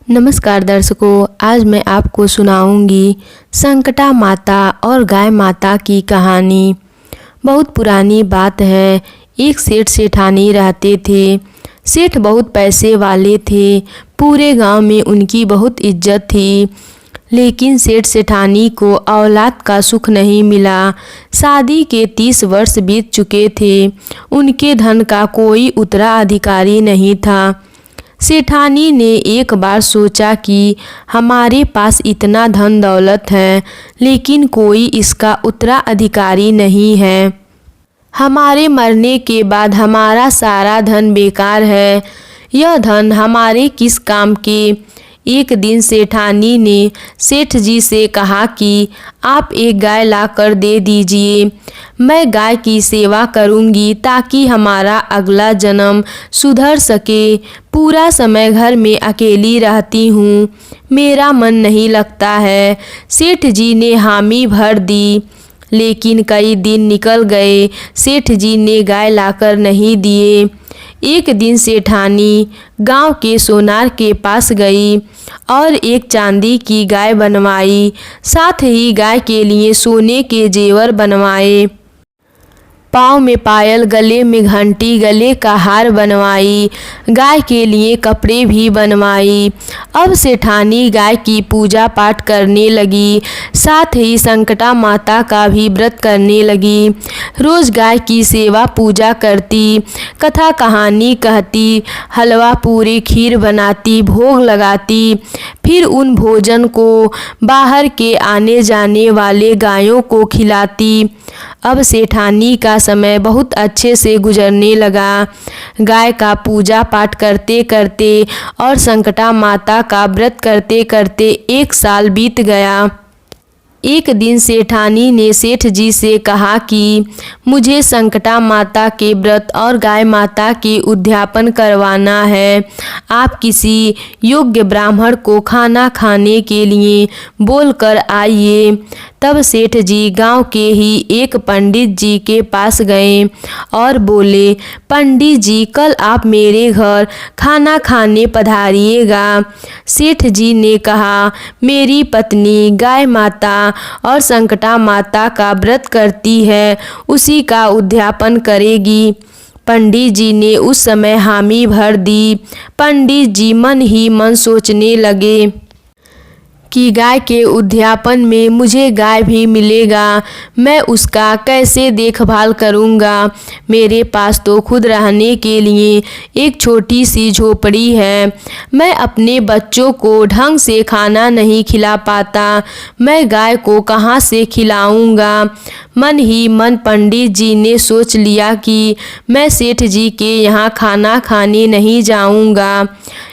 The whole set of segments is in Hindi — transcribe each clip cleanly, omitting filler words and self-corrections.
नमस्कार दर्शकों, आज मैं आपको सुनाऊंगी संकटा माता और गाय माता की कहानी। बहुत पुरानी बात है। एक सेठ सेठानी रहते थे। सेठ बहुत पैसे वाले थे। पूरे गांव में उनकी बहुत इज्जत थी। लेकिन सेठ सेठानी को औलाद का सुख नहीं मिला। शादी के 30 वर्ष बीत चुके थे। उनके धन का कोई उत्तराधिकारी नहीं था। सेठानी ने एक बार सोचा कि हमारे पास इतना धन दौलत है, लेकिन कोई इसका उत्तराधिकारी नहीं है। हमारे मरने के बाद हमारा सारा धन बेकार है। यह धन हमारे किस काम के। एक दिन सेठानी ने सेठ जी से कहा कि आप एक गाय लाकर दे दीजिए। मैं गाय की सेवा करूंगी ताकि हमारा अगला जन्म सुधर सके। पूरा समय घर में अकेली रहती हूँ, मेरा मन नहीं लगता है। सेठ जी ने हामी भर दी। लेकिन कई दिन निकल गए, सेठ जी ने गाय लाकर नहीं दिए। एक दिन सेठानी गांव के सोनार के पास गई और एक चांदी की गाय बनवाई। साथ ही गाय के लिए सोने के जेवर बनवाए। पाँव में पायल, गले में घंटी, गले का हार बनवाई। गाय के लिए कपड़े भी बनवाई। अब सेठानी गाय की पूजा पाठ करने लगी। साथ ही संकटा माता का भी व्रत करने लगी। रोज गाय की सेवा पूजा करती, कथा कहानी कहती, हलवा पूरी खीर बनाती, भोग लगाती। फिर उन भोजन को बाहर के आने जाने वाले गायों को खिलाती। अब सेठानी का समय बहुत अच्छे से गुजरने लगा। गाय का पूजा पाठ करते करते और संकटा माता का व्रत करते करते 1 साल बीत गया। एक दिन सेठानी ने सेठ जी से कहा कि मुझे संकटा माता के व्रत और गाय माता के उद्यापन करवाना है। आप किसी योग्य ब्राह्मण को खाना खाने के लिए बोलकर आइए। तब सेठ जी गांव के ही एक पंडित जी के पास गए और बोले, पंडित जी कल आप मेरे घर खाना खाने पधारिएगा। सेठ जी ने कहा, मेरी पत्नी गाय माता और संकटा माता का व्रत करती है, उसी का उद्यापन करेगी। पंडित जी ने उस समय हामी भर दी। पंडित जी मन ही मन सोचने लगे कि गाय के उद्यापन में मुझे गाय भी मिलेगा, मैं उसका कैसे देखभाल करूँगा। मेरे पास तो खुद रहने के लिए एक छोटी सी झोपड़ी है। मैं अपने बच्चों को ढंग से खाना नहीं खिला पाता, मैं गाय को कहाँ से खिलाऊँगा। मन ही मन पंडित जी ने सोच लिया कि मैं सेठ जी के यहाँ खाना खाने नहीं जाऊँगा।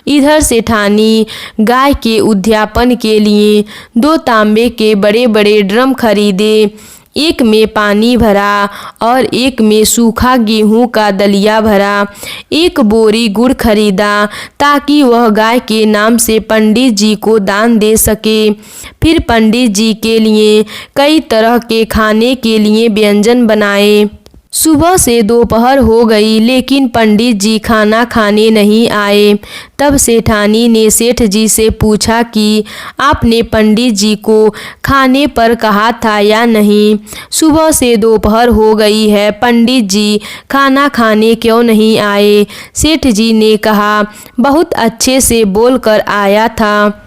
इधर सेठानी गाय के उद्यापन के लिए 2 तांबे के बड़े बड़े ड्रम खरीदे। एक में पानी भरा और एक में सूखा गेहूं का दलिया भरा। एक बोरी गुड़ खरीदा ताकि वह गाय के नाम से पंडित जी को दान दे सके। फिर पंडित जी के लिए कई तरह के खाने के लिए व्यंजन बनाए। सुबह से दोपहर हो गई, लेकिन पंडित जी खाना खाने नहीं आए। तब सेठानी ने सेठ जी से पूछा कि आपने पंडित जी को खाने पर कहा था या नहीं। सुबह से दोपहर हो गई है, पंडित जी खाना खाने क्यों नहीं आए। सेठ जी ने कहा, बहुत अच्छे से बोलकर आया था।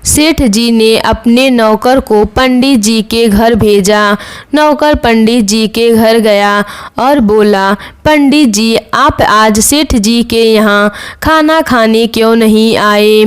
सेठ जी ने अपने नौकर को पंडित जी के घर भेजा। नौकर पंडित जी के घर गया और बोला, पंडित जी आप आज सेठ जी के यहाँ खाना खाने क्यों नहीं आए।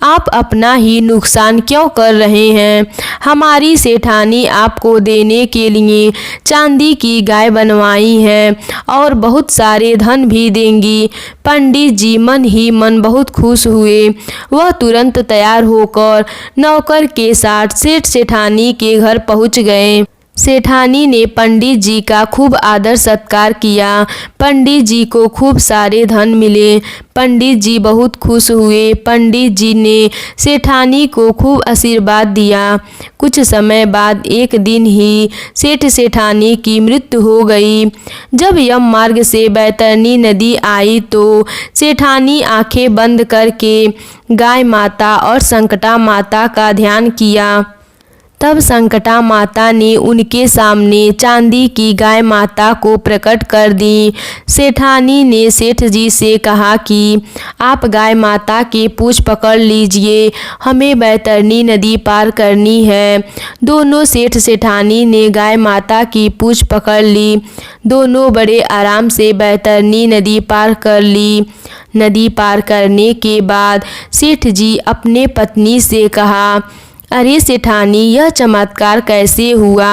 आप अपना ही नुकसान क्यों कर रहे हैं। हमारी सेठानी आपको देने के लिए चांदी की गाय बनवाई है और बहुत सारे धन भी देंगी। पंडित जी मन ही मन बहुत खुश हुए। वह तुरंत तैयार होकर नौकर के साथ सेठ सेठानी के घर पहुंच गए। सेठानी ने पंडित जी का खूब आदर सत्कार किया। पंडित जी को खूब सारे धन मिले। पंडित जी बहुत खुश हुए। पंडित जी ने सेठानी को खूब आशीर्वाद दिया। कुछ समय बाद एक दिन ही सेठ सेठानी की मृत्यु हो गई। जब यम मार्ग से बैतरणी नदी आई तो सेठानी आंखें बंद करके गाय माता और संकटा माता का ध्यान किया। तब संकटा माता ने उनके सामने चांदी की गाय माता को प्रकट कर दी। सेठानी ने सेठ जी से कहा कि आप गाय माता की पूंछ पकड़ लीजिए, हमें बैतरणी नदी पार करनी है। दोनों सेठ सेठानी ने गाय माता की पूंछ पकड़ ली। दोनों बड़े आराम से बैतरणी नदी पार कर ली। नदी पार करने के बाद सेठ जी अपने पत्नी से कहा, अरे सेठानी, यह चमत्कार कैसे हुआ?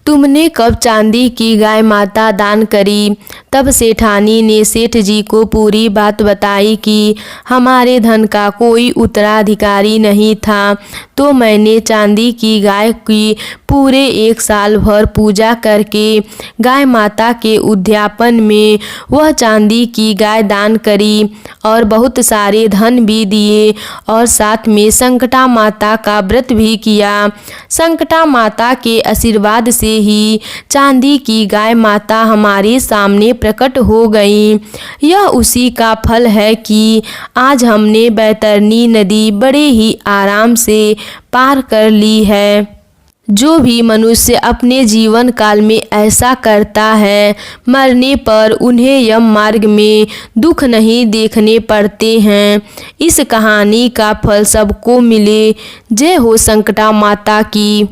तुमने कब चांदी की गाय माता दान करी? तब सेठानी ने सेठ जी को पूरी बात बताई कि हमारे धन का कोई उत्तराधिकारी नहीं था, तो मैंने चांदी की गाय की पूरे 1 साल भर पूजा करके गाय माता के उद्यापन में वह चांदी की गाय दान करी और बहुत सारे धन भी दिए और साथ में संकटा माता का व्रत भी किया। संकटा माता के आशीर्वाद से ही चांदी की गाय माता हमारे सामने प्रकट हो गई। यह उसी का फल है कि आज हमने बैतरणी नदी बड़े ही आराम से पार कर ली है। जो भी मनुष्य अपने जीवन काल में ऐसा करता है, मरने पर उन्हें यम मार्ग में दुख नहीं देखने पड़ते हैं। इस कहानी का फल सबको मिले। जय हो संकटा माता की।